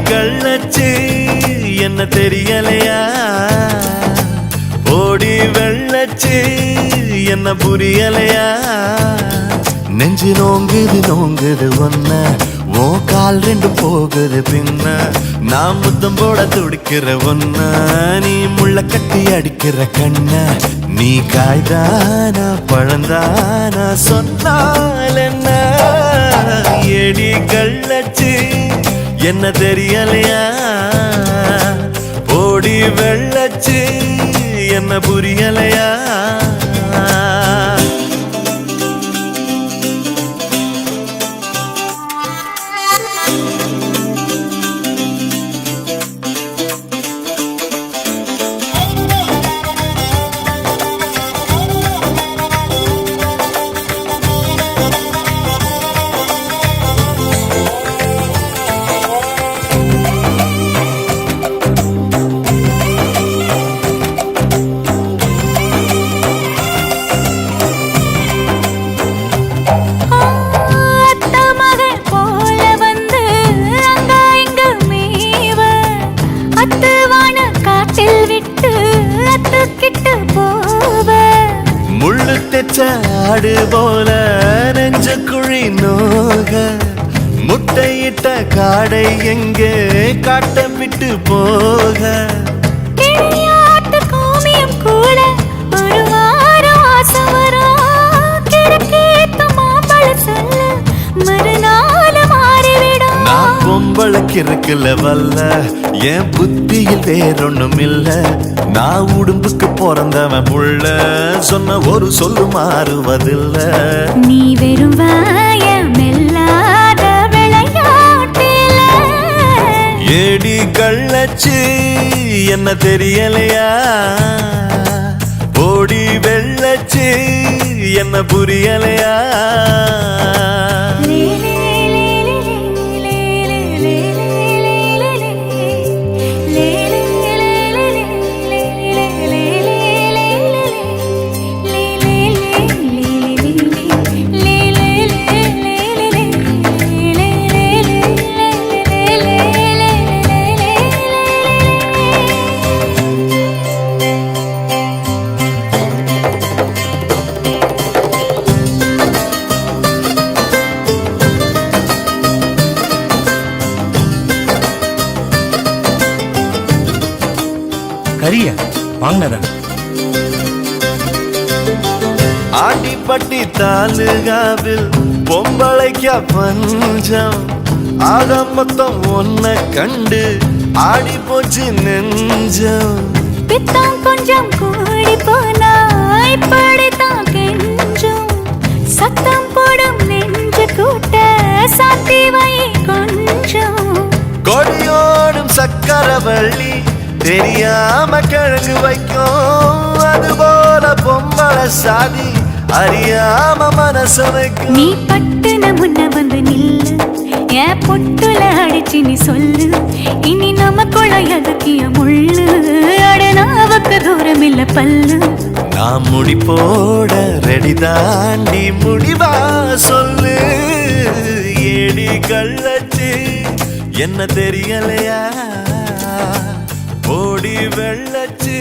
கள்ளச்சு என்ன தெரியலையா ஓடி வெள்ளச்சு என்ன புரியலையா நெஞ்சு நோங்குது ஒன்ன ஓ கால் ரெண்டு போகுது பின்ன நான் முத்தம் போட துடிக்கிற ஒன்ன நீ முள்ள கட்டி அடிக்கிற கண்ண நீ காய்தானா பழந்தானா சொன்னால் என்ன ஏடி கள்ளச்சு என்ன தெரியலையா ஓடி வெள்ளச்சு என்ன புரியலையா ஆடு போல நெஞ்சு குழி நோக முட்டையிட்ட காடை எங்கே காட்டம் விட்டு போக கோமியம் கூட ஒரு வாரம் ஆசவரம் கிடக்கேத்த மாம்பழ சொல்ல மறுநாள் மாறிவிடும் நான் பொம்பளைக்கு இருக்குல்ல வல்ல என் புத்தியில் வேறொன்னும் இல்ல நான் உடும்புக்கு பிறந்தவன் புள்ள சொன்ன ஒரு சொல்லு மாறுவதில்ல நீ வெறும் வாயமில்லாத விளையாட்டில ஏடி கள்ளச்சு என்ன தெரியலையா ஓடி வெள்ளச்சு என்ன புரியலையா கரியா வாங்கினேன் ஆண்டிப்பட்டி தாலுகாவில் பொம்பளைக்கா பஞ்சம் ஆக மொத்தம் ஒன்ன கண்டு ஆடி போச்சு நெஞ்சம் பித்தம் கொஞ்சம் கூடி போனா இப்படித்தான் கெஞ்சும் சத்தம் போடும் நெஞ்சு கூட்ட சாத்தி வை கொஞ்சம் கொடியோடும் சக்கரவள்ளி தெரியாம கிழங்கு வைக்கும் அதுபோல பொம்பளை சாதி அறியாம மனச வைக்கும் நீ பட்டுன முன்ன வந்து நில்லு என் பொட்டுல அடிச்சு நீ சொல்லு இனி நமக்குள்ள எதுக்கிய முள்ளு அடனாவுக்கு தூரம் இல்ல பல்லு நான் முடி போட ரெடி தாண்டி முடிவா சொல்லு ஏடி கள்ளச்சு என்ன தெரியலையா ஓடி வெள்ளச்சு